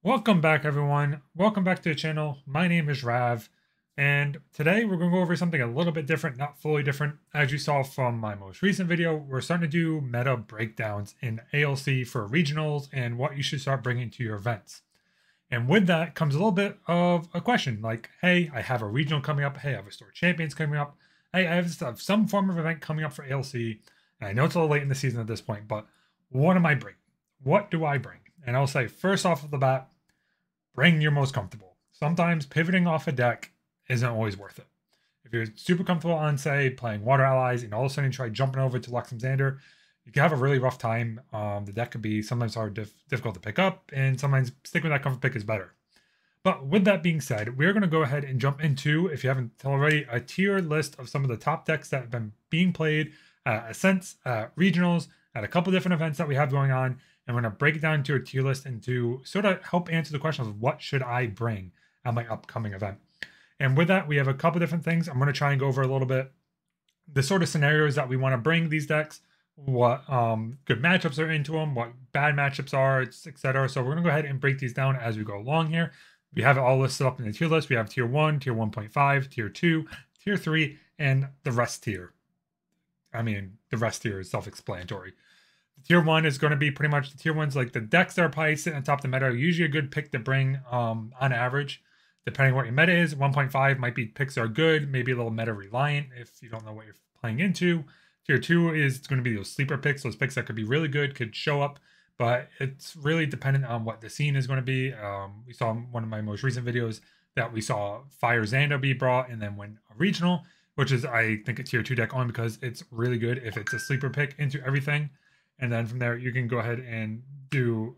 Welcome back, everyone. Welcome back to the channel. My name is Rav, and today we're going to go over something a little bit different, not fully different. As you saw from my most recent video, we're starting to do meta breakdowns in ALC for regionals and what you should start bringing to your events. And with that comes a little bit of a question like, hey, I have a regional coming up. Hey, I have a store champions coming up. Hey, I have some form of event coming up for ALC. And I know it's a little late in the season at this point, but what am I bringing? What do I bring? And I'll say, first off the bat, bring your most comfortable. Sometimes pivoting off a deck isn't always worth it. If you're super comfortable on, say, playing Water Allies, and all of a sudden you try jumping over to Alchemical, you can have a really rough time. The deck could be sometimes difficult to pick up, and sometimes sticking with that comfort pick is better. But with that being said, we're going to go ahead and jump into, if you haven't already, a tier list of some of the top decks that have been being played at Ascents, at Regionals, at a couple different events that we have going on. And we're going to break it down into a tier list and to sort of help answer the question of what should I bring at my upcoming event. And with that, we have a couple different things. I'm going to try and go over a little bit the sort of scenarios that we want to bring these decks, what good matchups are into them, what bad matchups are, etc. So we're going to go ahead and break these down as we go along here. We have it all listed up in the tier list. We have tier 1, tier 1.5, tier 2, tier 3, and the rest tier. I mean, the rest tier is self-explanatory. Tier 1 is going to be pretty much the tier 1's like the decks that are probably sitting on top of the meta are usually a good pick to bring on average, depending on what your meta is. 1.5 might be picks that are good, maybe a little meta reliant if you don't know what you're playing into. Tier 2 is going to be those sleeper picks, those picks that could be really good, could show up, but it's really dependent on what the scene is going to be. We saw in one of my most recent videos that we saw Fire Xander be brought and then win a regional, which is, I think, a tier 2 deck on because it's really good if it's a sleeper pick into everything. And then from there, you can go ahead and do,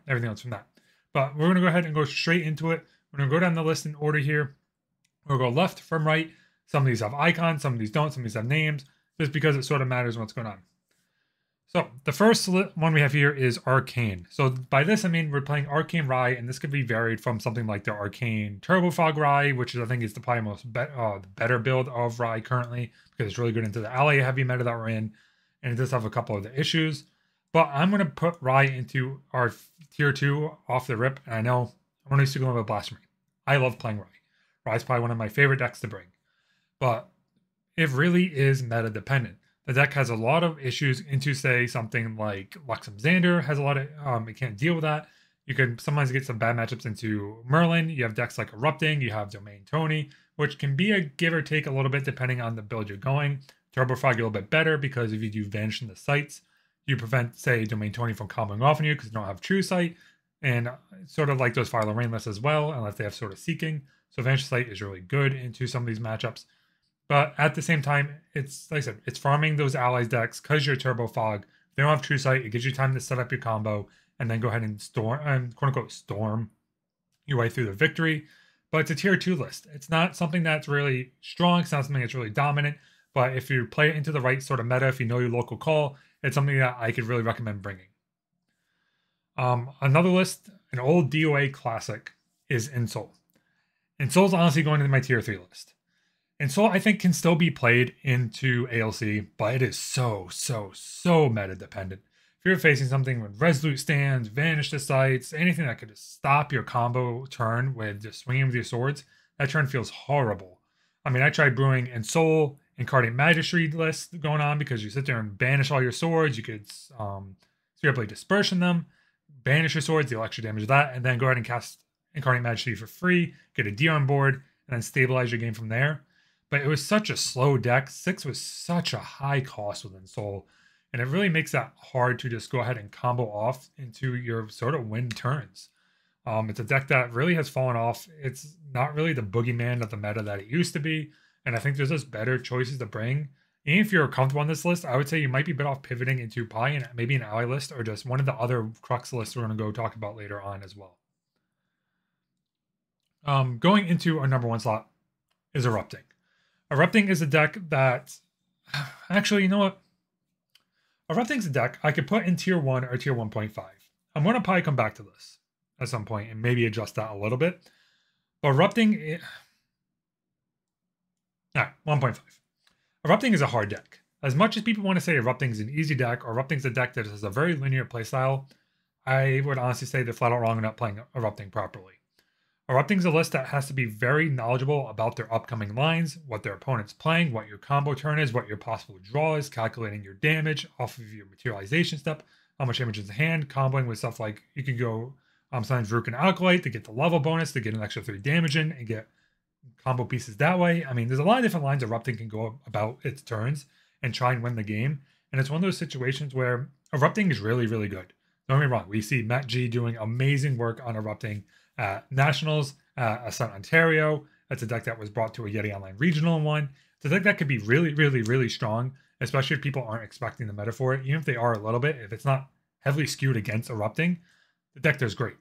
everything else from that. But we're going to go ahead and go straight into it. We're going to go down the list in order here. We'll go left from right. Some of these have icons, some of these don't, some of these have names, just because it sort of matters what's going on. So the first one we have here is Arcane. So by this, I mean we're playing Arcane Rye, and this could be varied from something like the Arcane Turbo Fog Rye, which is, I think, is the probably most better build of Rye currently, because it's really good into the ally heavy meta that we're in. And it does have a couple of the issues. But I'm going to put Rye into our tier 2 off the rip. And I know I'm going to go with Blasphemy. I love playing Rye. Rye's probably one of my favorite decks to bring. But it really is meta dependent. The deck has a lot of issues into, say, something like Xander has a lot of, it can't deal with that. You can sometimes get some bad matchups into Merlin. You have decks like Erupting. You have Domain Tony, which can be a give or take a little bit depending on the build you're going. Turbo Frog a little bit better because if you do Vanish in the sites, you prevent, say, Domain Tony from comboing off on you because you don't have True Sight, and sort of like those Fire Lorraine lists as well, unless they have sort of Seeking. So Vanish Sight is really good into some of these matchups. But at the same time, it's, like I said, it's farming those allies decks because you're Turbo Fog. If they don't have True Sight, it gives you time to set up your combo and then go ahead and storm, quote unquote, storm your way through the victory. But it's a tier 2 list. It's not something that's really strong. It's not something that's really dominant. But if you play it into the right sort of meta, if you know your local call, it's something that I could really recommend bringing. Another list, an old DOA classic, is Insult. Insult's honestly going into my tier 3 list. Insult, I think, can still be played into ALC, but it is so meta dependent. If you're facing something with Resolute Stands, Vanish the Sights, anything that could just stop your combo turn with just swinging with your swords, that turn feels horrible. I mean, I tried brewing Insult, Incarnate Magistry list going on because you sit there and banish all your swords. You could straight up play Dispersion them, banish your swords, deal extra damage to that, and then go ahead and cast Incarnate Magistry for free, get a deer on board, and then stabilize your game from there. But it was such a slow deck. 6 was such a high cost with Insult, and it really makes that hard to just go ahead and combo off into your sort of win turns. It's a deck that really has fallen off. It's not really the boogeyman of the meta that it used to be. And I think there's just better choices to bring. And if you're comfortable on this list, I would say you might be better off pivoting into probably maybe an ally list or just one of the other crux lists we're going to go talk about later on as well. Going into our number 1 slot is Erupting. Erupting is a deck that, actually, you know what? Erupting's a deck I could put in tier 1 or tier 1.5. I'm going to probably come back to this at some point and maybe adjust that a little bit. But Erupting... 1.5. Erupting is a hard deck. As much as people want to say Erupting is an easy deck or Erupting is a deck that has a very linear playstyle, I would honestly say they're flat out wrong in not playing Erupting properly. Erupting is a list that has to be very knowledgeable about their upcoming lines, what their opponent's playing, what your combo turn is, what your possible draw is, calculating your damage off of your materialization step, how much damage is in hand, comboing with stuff like you can go sometimes Rook and Alkalite to get the level bonus to get an extra 3 damage in and get combo pieces that way. I mean, there's a lot of different lines Erupting can go about its turns and try and win the game. And it's one of those situations where Erupting is really, really good. Don't get me wrong. We see Matt G doing amazing work on Erupting at Nationals, Ascent Ontario. That's a deck that was brought to a Yeti Online Regional one. It's a deck that could be really, really, really strong, especially if people aren't expecting the meta for it. Even if they are a little bit, if it's not heavily skewed against Erupting, the deck does great.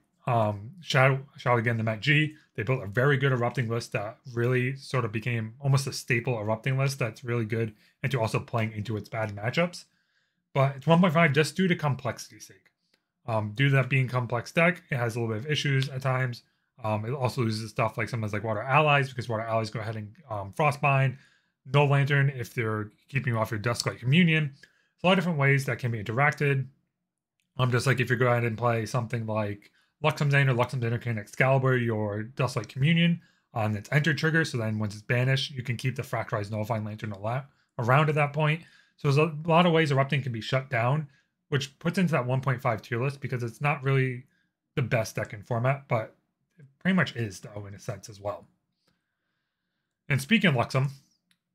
Shout out again to Matt G. They built a very good Erupting list that really sort of became almost a staple Erupting list that's really good into also playing into its bad matchups. But it's 1.5 just due to complexity's sake. Due to that being complex deck, it has a little bit of issues at times. It also loses stuff like sometimes like Water Allies, because Water Allies go ahead and Frostbind, No Lantern if they're keeping you off your Dusklight Communion. There's a lot of different ways that can be interacted. Just like if you go ahead and play something like Luxem's End or Luxem's Arcane Excalibur, your Dusklight Communion on its enter trigger, so then once it's banished, you can keep the Fractalized Nullifying Lantern around at that point. So there's a lot of ways Erupting can be shut down, which puts into that 1.5 tier list because it's not really the best deck in format, but it pretty much is, though, in a sense as well. And speaking of Luxem,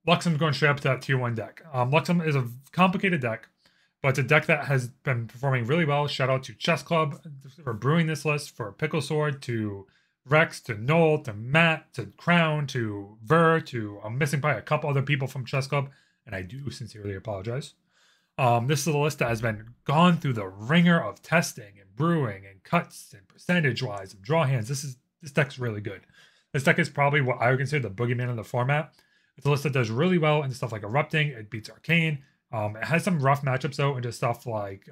Luxem's going straight up to that tier 1 deck. Luxem is a complicated deck, but it's a deck that has been performing really well. Shout out to Chess Club for brewing this list, for Pickle Sword, to Rex, to Noel, to Matt, to Crown, to Ver, to I'm missing probably a couple other people from Chess Club, and I do sincerely apologize. This is a list that has been gone through the ringer of testing and brewing and cuts and percentage-wise of draw hands. This deck's really good. This deck is probably what I would consider the boogeyman of the format. It's a list that does really well into stuff like Erupting. It beats Arcane. It has some rough matchups, though, into stuff like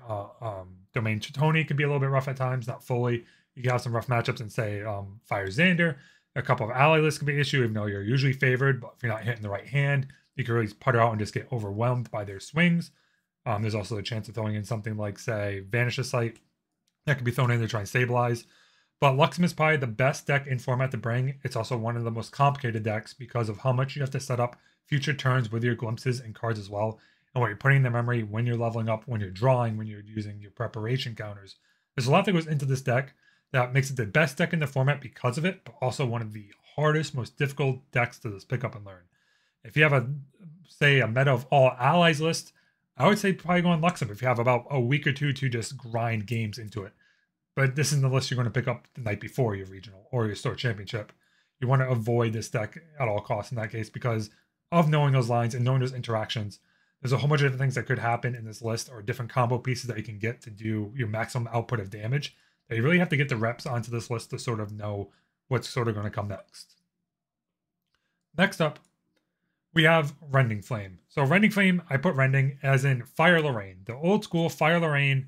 Domain Chitoni can be a little bit rough at times, not fully. You can have some rough matchups in, say, Fire Xander. A couple of ally lists can be an issue, even though you're usually favored. But if you're not hitting the right hand, you can really putter out and just get overwhelmed by their swings. There's also a chance of throwing in something like, say, Vanish the Sight. That could be thrown in to try and stabilize. But Luxem is probably the best deck in format to bring. It's also one of the most complicated decks because of how much you have to set up future turns with your glimpses and cards as well, and what you're putting in the memory when you're leveling up, when you're drawing, when you're using your preparation counters. There's a lot that goes into this deck that makes it the best deck in the format because of it, but also one of the hardest, most difficult decks to just pick up and learn. If you have say a meta of all allies list, I would say probably go on Luxem if you have about a week or two to just grind games into it. But this isn't the list you're going to pick up the night before your regional or your store championship. You want to avoid this deck at all costs in that case because of knowing those lines and knowing those interactions. There's a whole bunch of different things that could happen in this list, or different combo pieces that you can get to do your maximum output of damage, that you really have to get the reps onto this list to sort of know what's sort of going to come next. Next up, we have Rending Flame. So Rending Flame, I put Rending as in Fire Lorraine. The old school Fire Lorraine,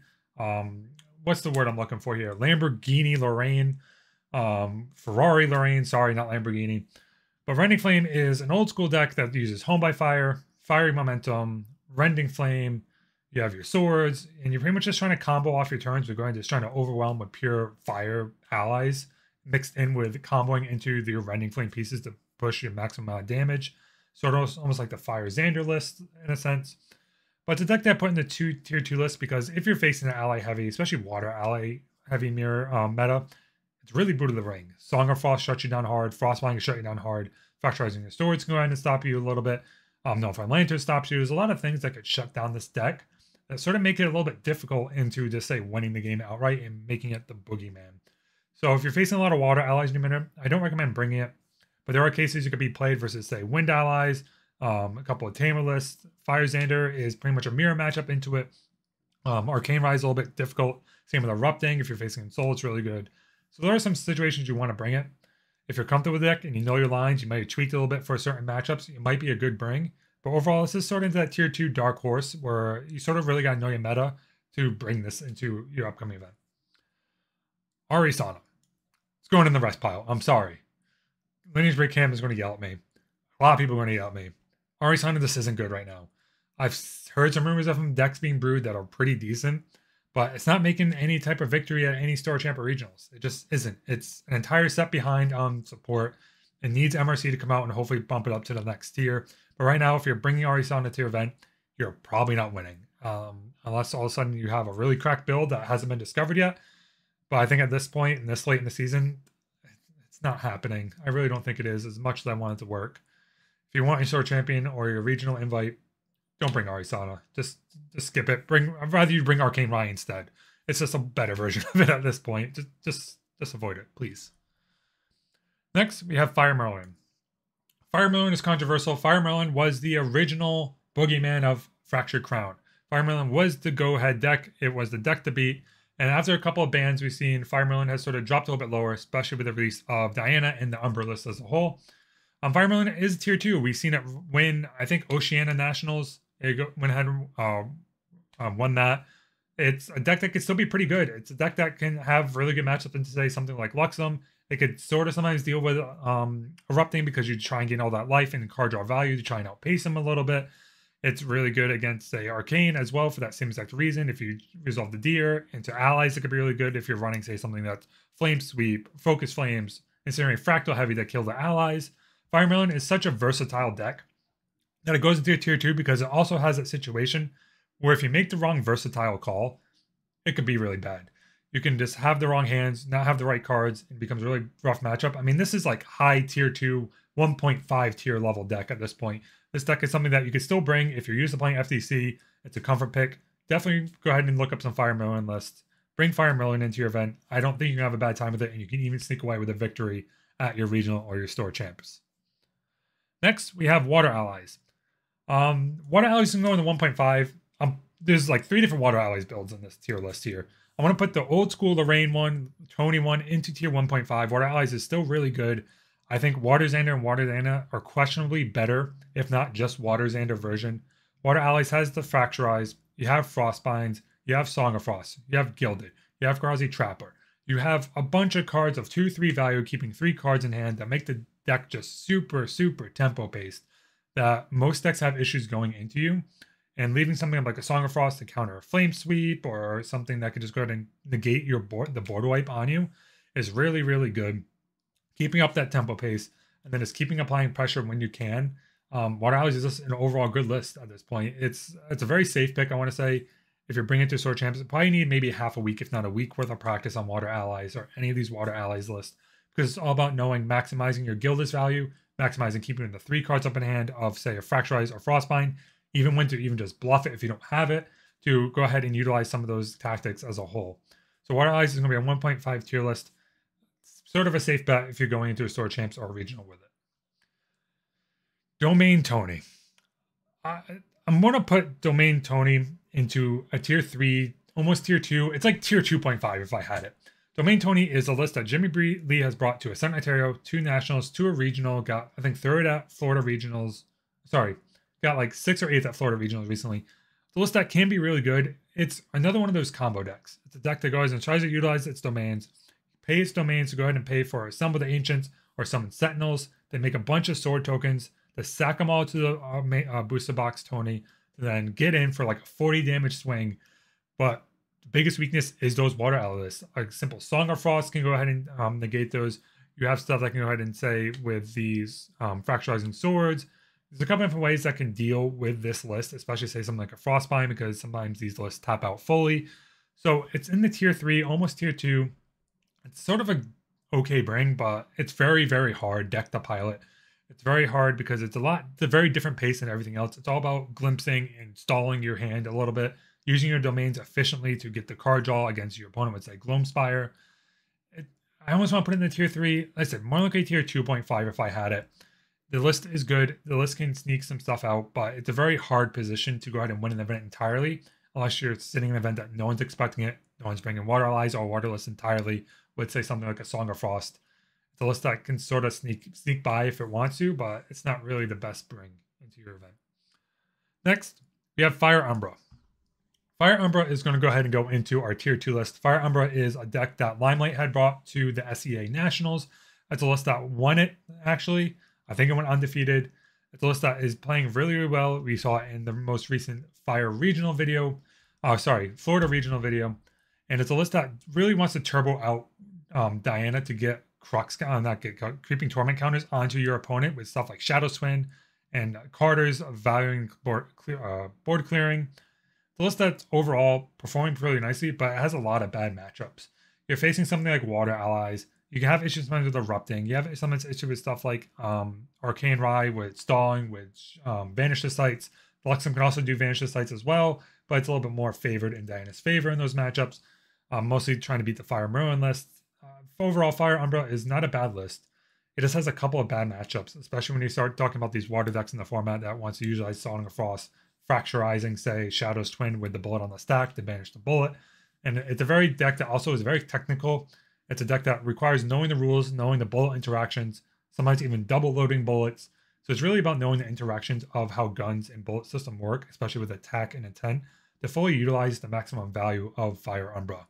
what's the word I'm looking for here? Lamborghini Lorraine, Ferrari Lorraine, sorry, not Lamborghini. But Rending Flame is an old school deck that uses Home by Fire, Fiery Momentum, Rending Flame. You have your swords, and you're pretty much just trying to combo off your turns. We're going just trying to overwhelm with pure fire allies, mixed in with comboing into the Rending Flame pieces to push your maximum amount of damage. Sort of almost like the Fire Xander list in a sense. But it's a deck that I put in the tier 2 list because if you're facing an ally heavy, especially water ally heavy mirror meta, it's really boot of the ring. Song of Frost shuts you down hard. Frostbind can shut you down hard. Fracturizing your swords can go ahead and stop you a little bit. Nullifying Lantern stops you. There's a lot of things that could shut down this deck that sort of make it a little bit difficult into just say winning the game outright and making it the boogeyman. So if you're facing a lot of water allies in your minute, I don't recommend bringing it. But there are cases you could be played versus say wind allies, a couple of tamer lists. Fire Xander is pretty much a mirror matchup into it. Arcane Rise is a little bit difficult. Same with Erupting. If you're facing Soul, it's really good. So there are some situations you want to bring it. If you're comfortable with the deck and you know your lines, you might tweak it a little bit for certain matchups. It might be a good bring. But overall, this is sort of into that tier 2 dark horse where you sort of really got to know your meta to bring this into your upcoming event. Arisana. It's going in the rest pile. I'm sorry. Lineage Break Cam is going to yell at me. A lot of people are going to yell at me. Arisana, this isn't good right now. I've heard some rumors of him decks being brewed that are pretty decent, but it's not making any type of victory at any store champ or regionals. It just isn't. It's an entire step behind on support. It needs MRC to come out and hopefully bump it up to the next tier. But right now, if you're bringing Arisana to your event, you're probably not winning. Unless all of a sudden you have a really cracked build that hasn't been discovered yet. But I think at this point, and this late in the season, it's not happening. I really don't think it is as much as I want it to work. If you want your store champion or your regional invite, don't bring Arisana. Just skip it. I'd rather you bring Arcane Rye instead. It's just a better version of it at this point. Just avoid it, please. Next, we have Fire Merlin. Fire Merlin is controversial. Fire Merlin was the original boogeyman of Fractured Crown. Fire Merlin was the go-ahead deck. It was the deck to beat. And after a couple of bans, we've seen Fire Merlin has sort of dropped a little bit lower, especially with the release of Diana and the Umbra list as a whole. Fire Merlin is tier 2. We've seen it win, I think, Oceania Nationals. It went ahead and won that. It's a deck that can still be pretty good. It's a deck that can have really good matchups into, say, something like Luxem. It could sort of sometimes deal with Erupting because you try and gain all that life and card draw value to try and outpace them a little bit. It's really good against, say, Arcane as well for that same exact reason. If you resolve the Deer into allies, it could be really good if you're running, say, something that's Flame Sweep, Focus Flames, considering Fractal Heavy that kill the allies. Fire Merlin is such a versatile deck that it goes into tier 2 because it also has that situation where if you make the wrong versatile call, it could be really bad. You can just have the wrong hands, not have the right cards, and it becomes a really rough matchup. I mean, this is like high tier 2, 1.5 tier level deck at this point. This deck is something that you can still bring if you're used to playing FTC. It's a comfort pick. Definitely go ahead and look up some Fire Merlin lists. Bring Fire Merlin into your event. I don't think you can have a bad time with it, and you can even sneak away with a victory at your regional or your store champs. Next, we have Water Allies. Water Allies can go in the 1.5. There's like 3 different Water Allies builds in this tier list here. I want to put the old school Lorraine one, Tony one into tier 1.5. Water Allies is still really good. I think Water Xander and Water Xana are questionably better, if not just Water Xander version. Water Allies has the Fracturize. You have Frostbinds. You have Song of Frost. You have Gilded. You have Grazi Trapper. You have a bunch of cards of 2-3 value, keeping 3 cards in hand that make the deck just super, super tempo paced. That most decks have issues going into you. And leaving something like a Song of Frost to counter a Flame Sweep or something that can just go ahead and negate your the board wipe on you is really, really good. Keeping up that tempo pace and then just keeping applying pressure when you can. Water Allies is just an overall good list at this point. It's a very safe pick, I want to say. If you're bringing it to Sword Champs, you probably need maybe half a week, if not a week worth of practice on Water Allies or any of these Water Allies lists. Because it's all about knowing maximizing your Gilda's value, maximizing keeping the 3 cards up in hand of, say, a Fracturize or Frostbind, even when to even just bluff it if you don't have it, to go ahead and utilize some of those tactics as a whole. So Water Allies is going to be a 1.5 tier list. Sort of a safe bet if you're going into a store champs or a regional with it. Domain Tony. I'm going to put Domain Tony into a tier 3, almost tier 2. It's like tier 2.5 if I had it. Domain Tony is a list that Jimmy Lee has brought to a Southern Ontario, 2 nationals, 2 a regional, got I think 3rd at Florida regionals. Sorry, got like 6th or 8th at Florida regionals recently. The list that can be really good. It's another one of those combo decks. It's a deck that goes and tries to utilize its domains, pay its domains to go ahead and pay for Assemble the Ancients or Summon Sentinels. They make a bunch of sword tokens to sack them all to the booster box Tony, to then get in for like a 40 damage swing. But the biggest weakness is those Water Allies. A simple Song of Frost can go ahead and negate those. You have stuff that can go ahead and say with these Fracturizing Swords. There's a couple different ways that can deal with this list, especially say something like a Frostbind, because sometimes these lists tap out fully. So it's in the tier 3, almost tier 2. It's sort of a okay bring, but it's very, very hard deck to pilot. It's very hard because it's a very different pace than everything else. It's all about glimpsing and stalling your hand a little bit, using your domains efficiently to get the card draw against your opponent with, say, Gloamspire. I almost want to put it in the tier 3. Like I said, more like a tier 2.5 if I had it. The list is good. The list can sneak some stuff out, but it's a very hard position to go ahead and win an event entirely, unless you're sitting in an event that no one's expecting it. No one's bringing Water Allies or Waterless entirely with, say, something like a Song of Frost. It's a list that can sort of sneak by if it wants to, but it's not really the best bring into your event. Next, we have Fire Umbra. Fire Umbra is going to go ahead and go into our tier 2 list. Fire Umbra is a deck that Limelight had brought to the SEA Nationals. It's a list that won it, actually. I think it went undefeated. It's a list that is playing really, really well. We saw it in the most recent Fire Regional video. Florida regional video. And it's a list that really wants to turbo out Diana to get creeping torment counters onto your opponent with stuff like Shadow Twin and Carter's valuing board clearing. The list that's overall performing really nicely, but it has a lot of bad matchups. You're facing something like Water Allies. You can have issues sometimes with Erupting. You have sometimes issues with stuff like Arcane Rye with stalling, with Vanish the Sites. The Luxem can also do Vanish the Sites as well, but it's a little bit more favored in Diana's favor in those matchups. Mostly trying to beat the Fire Merlin list. Overall, Fire Umbra is not a bad list. It just has a couple of bad matchups, especially when you start talking about these water decks in the format that wants to utilize Stalling of Frost, Fracturizing, say, Shadow's Twin with the bullet on the stack to banish the bullet. And it's a very deck that also is very technical. It's a deck that requires knowing the rules, knowing the bullet interactions, sometimes even double loading bullets. So it's really about knowing the interactions of how guns and bullet system work, especially with attack and intent, to fully utilize the maximum value of Fire Umbra.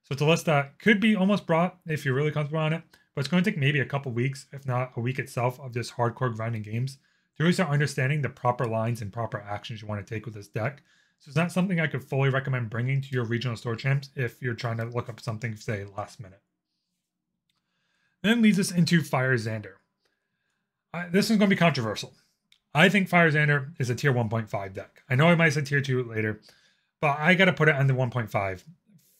So it's a list that could be almost brought if you're really comfortable on it, but it's going to take maybe a couple weeks, if not a week itself, of just hardcore grinding games to really start understanding the proper lines and proper actions you want to take with this deck. So it's not something I could fully recommend bringing to your regional store champs if you're trying to look up something, say, last minute. And then leads us into Fire Xander. This is going to be controversial. I think Fire Xander is a tier 1.5 deck. I know I might say tier 2 later, but I got to put it on the 1.5.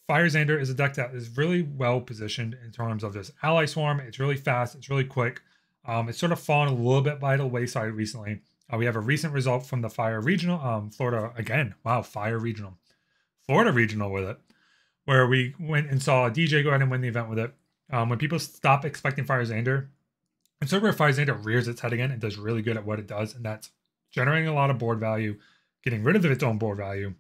Fire Xander is a deck that is really well positioned in terms of this ally swarm. It's really fast. It's really quick. It's sort of fallen a little bit by the wayside recently. We have a recent result from the Fire Regional, Florida again. Wow, Fire Regional. Florida Regional with it, where we went and saw a DJ go ahead and win the event with it. When people stop expecting Fire Xander, it's sort of where Fire Xander rears its head again and does really good at what it does, and that's generating a lot of board value, getting rid of its own board value,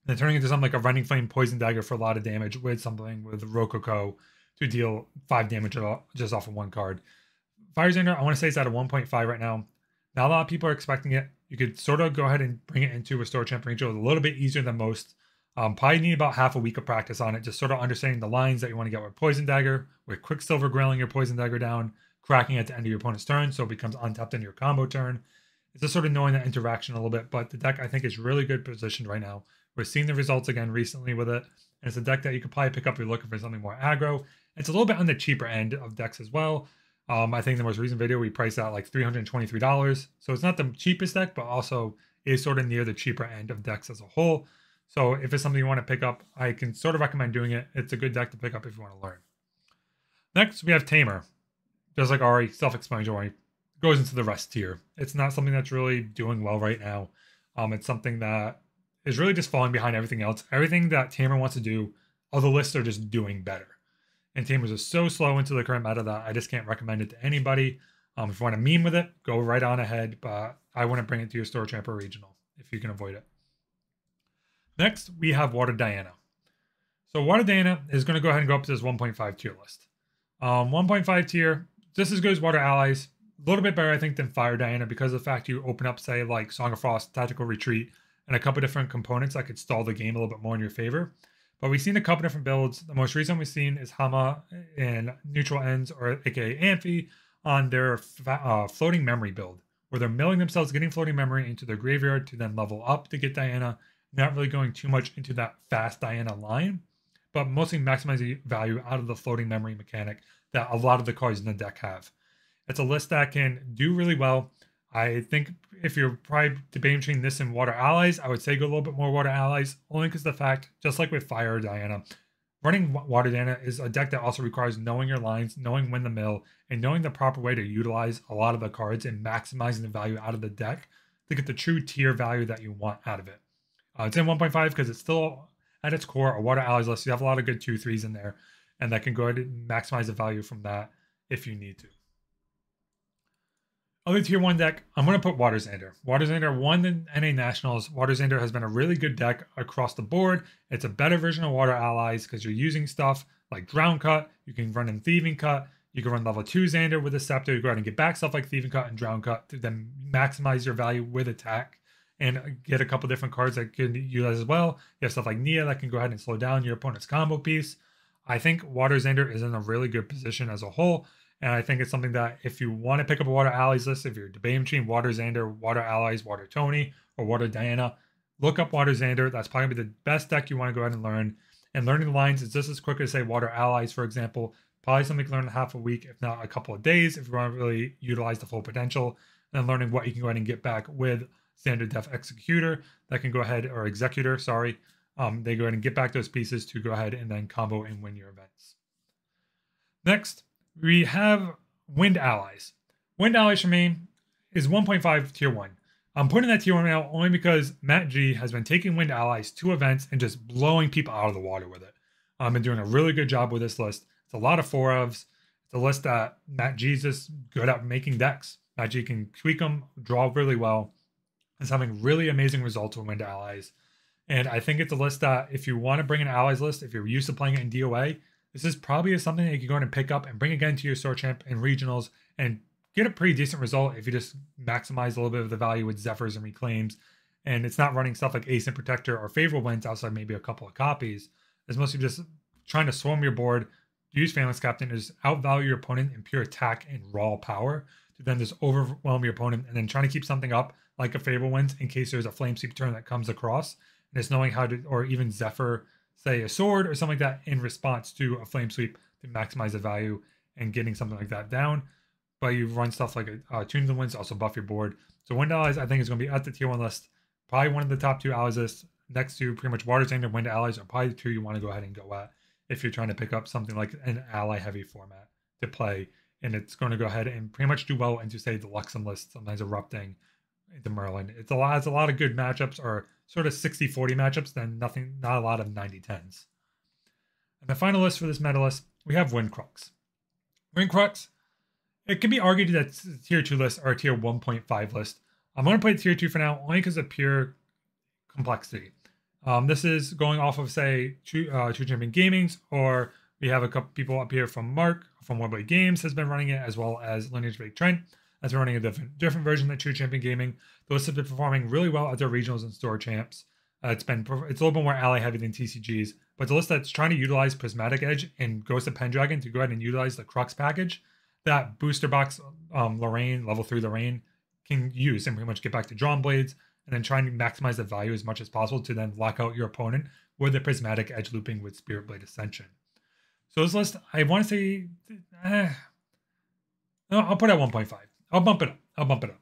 and turning into something like a Rending Flame Poison Dagger for a lot of damage with something with Rococo to deal 5 damage just off of one card. Fire Xander, I want to say it's at a 1.5 right now. Not a lot of people are expecting it. You could sort of go ahead and bring it into a store champ regional. It's a little bit easier than most. Probably need about half a week of practice on it, just sort of understanding the lines that you want to get with Poison Dagger, with Quicksilver grailing your Poison Dagger down, cracking at the end of your opponent's turn so it becomes untapped in your combo turn. It's just sort of knowing that interaction a little bit, but the deck I think is really good positioned right now. We're seeing the results again recently with it, and it's a deck that you could probably pick up if you're looking for something more aggro. It's a little bit on the cheaper end of decks as well. I think the most recent video we priced out like $323, so it's not the cheapest deck, but also is sort of near the cheaper end of decks as a whole. So if it's something you want to pick up, I can sort of recommend doing it. It's a good deck to pick up if you want to learn. Next, we have Tamer. Just like Ari, self-explanatory, goes into the rest tier. It's not something that's really doing well right now. It's something that is really just falling behind everything else. Everything that Tamer wants to do, other lists are just doing better. And Tamer's is so slow into the current meta that I just can't recommend it to anybody. If you want to meme with it, go right on ahead, but I wouldn't bring it to your store champ or regional if you can avoid it. Next, we have Water Diana. So Water Diana is going to go ahead and go up to this 1.5 tier list. 1.5 tier, just as good as Water Allies. A little bit better, I think, than Fire Diana because of the fact you open up, say, like Song of Frost, Tactical Retreat, and a couple different components that could stall the game a little bit more in your favor. But we've seen a couple different builds. The most recent we've seen is Hama and Neutral Ends, or aka Amphi, on their floating memory build, where they're milling themselves, getting floating memory into their graveyard to then level up to get Diana. Not really going too much into that fast Diana line, but mostly maximizing value out of the floating memory mechanic that a lot of the cards in the deck have. It's a list that can do really well. I think if you're probably debating between this and Water Allies, I would say go a little bit more Water Allies, only because the fact, just like with Fire Diana, running Water Diana is a deck that also requires knowing your lines, knowing when to mill, and knowing the proper way to utilize a lot of the cards and maximizing the value out of the deck to get the true tier value that you want out of it. It's in 1.5 because it's still, at its core, a Water Allies list. You have a lot of good 2/3s in there, and that can go ahead and maximize the value from that if you need to. Other tier 1 deck, I'm going to put Water Xander. Water Xander won the NA Nationals. Water Xander has been a really good deck across the board. It's a better version of Water Allies because you're using stuff like Drown Cut. You can run in Thieving Cut. You can run level 2 Xander with a Scepter. You go ahead and get back stuff like Thieving Cut and Drown Cut to then maximize your value with attack and get a couple different cards that can utilize as well. You have stuff like Nia that can go ahead and slow down your opponent's combo piece. I think Water Xander is in a really good position as a whole. And I think it's something that if you want to pick up a Water Allies list, if you're debating between Water Xander, Water Allies, Water Tony, or Water Diana, look up Water Xander. That's probably the best deck you want to go ahead and learn. And learning the lines is just as quick as, say, Water Allies, for example. Probably something you can learn in half a week, if not a couple of days, if you want to really utilize the full potential. And learning what you can go ahead and get back with Standard Def Executor that can go ahead, or Executor, sorry. They go ahead and get back those pieces to go ahead and then combo and win your events. Next, we have Wind Allies. Wind Allies for me is 1.5 tier 1. I'm putting that tier 1 out only because Matt G has been taking Wind Allies to events and just blowing people out of the water with it. I've been doing a really good job with this list. It's a lot of 4-ofs. It's a list that Matt G's just good at making decks. Matt G can tweak them, draw really well. It's having really amazing results with Wind Allies. And I think it's a list that if you want to bring an Allies list, if you're used to playing it in DOA, this is probably something that you can go ahead and pick up and bring again to your Store Champ and Regionals and get a pretty decent result if you just maximize a little bit of the value with Zephyrs and Reclaims. And it's not running stuff like Ace and Protector or Favorable Winds outside maybe a couple of copies. It's mostly just trying to swarm your board, use Phalanx Captain, is outvalue your opponent in pure attack and raw power to then just overwhelm your opponent, and then trying to keep something up like a Favorable Winds in case there's a Flame Sweep turn that comes across. And it's knowing how to, or even Zephyr, say a sword or something like that in response to a Flame Sweep to maximize the value and getting something like that down. But you run stuff like Tune the Winds to also buff your board. So Wind Allies, I think, is going to be at the tier 1 list. Probably one of the top 2 allies lists next to pretty much Water Xander and Wind Allies are probably the 2 you want to go ahead and go at if you're trying to pick up something like an ally heavy format to play. And it's going to go ahead and pretty much do well into, say, the Luxem list, sometimes Erupting into Merlin. It's a lot of good matchups, or sort of 60-40 matchups, then not a lot of 90-10s. And the final list for this meta list, we have Wind Crux. Wind Crux, it can be argued that tier 2 lists are a tier 1.5 list. I'm going to play tier 2 for now, only because of pure complexity. This is going off of, say, True Champion Gaming's, or we have a couple people up here from Mark from Warblade Games has been running it, as well as Lineage Big Trent has been running a different version than True Champion Gaming. Those have been performing really well at their regionals and store champs. It's a little bit more ally heavy than TCGs, but it's a list that's trying to utilize Prismatic Edge and Ghost of Pendragon to go ahead and utilize the Crux package that Booster Box Lorraine, level 3 Lorraine, can use and pretty much get back to Drawn Blades, and then trying to maximize the value as much as possible to then lock out your opponent with the Prismatic Edge looping with Spirit Blade Ascension. So this list, I want to say, no, I'll put it at 1.5. I'll bump it up.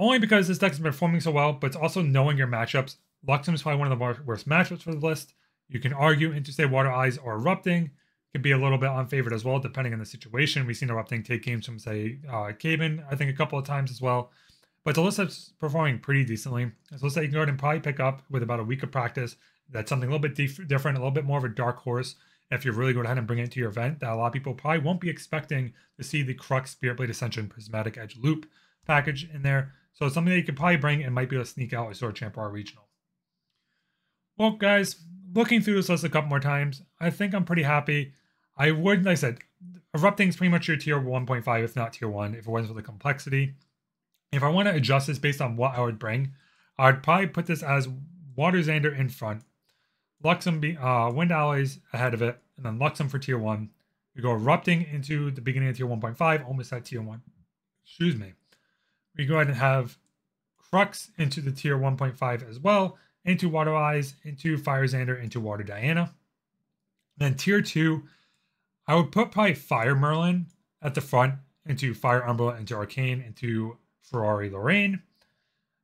Only because this deck has been performing so well, but it's also knowing your matchups. Luxem is probably one of the worst matchups for the list. You can argue into, say, Water Eyes or Erupting. Could be a little bit unfavored as well, depending on the situation. We've seen Erupting take games from, say, Caven, I think, a couple of times as well. But the list that's performing pretty decently. It's a list that you can go ahead and probably pick up with about a week of practice. That's something a little bit different, a little bit more of a dark horse. If you really go ahead and bring it to your event, that a lot of people probably won't be expecting to see the Crux Spirit Blade Ascension Prismatic Edge Loop package in there. So it's something that you could probably bring and might be able to sneak out a Sword Champ or a regional. Well, guys, looking through this list a couple more times, I think I'm pretty happy. I would, like I said, Erupting is pretty much your tier 1.5, if not tier 1, if it wasn't for the complexity. If I want to adjust this based on what I would bring, I'd probably put this as Water Xander in front, Luxem, Wind Allies ahead of it, and then Luxem for tier 1. We go Erupting into the beginning of tier 1.5, almost at tier 1. Excuse me. We go ahead and have Crux into the tier 1.5 as well, into Water Eyes, into Fire Xander, into Water Diana. Then tier 2, I would put probably Fire Merlin at the front, into Fire Umbra, into Arcane, into Ferrari Lorraine.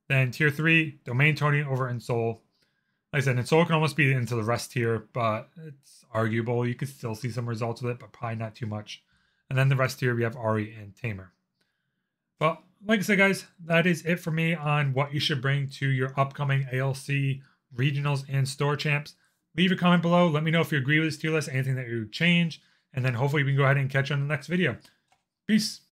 Then tier 3, Domain Tony over Ensoul. Like I said, Ensoul can almost be into the rest tier, but it's arguable. You could still see some results with it, but probably not too much. And then the rest tier, we have Ari and Tamer. But like I said, guys, that is it for me on what you should bring to your upcoming ALC regionals and store champs. Leave a comment below. Let me know if you agree with this tier list, anything that you would change, and then hopefully we can go ahead and catch you on the next video. Peace.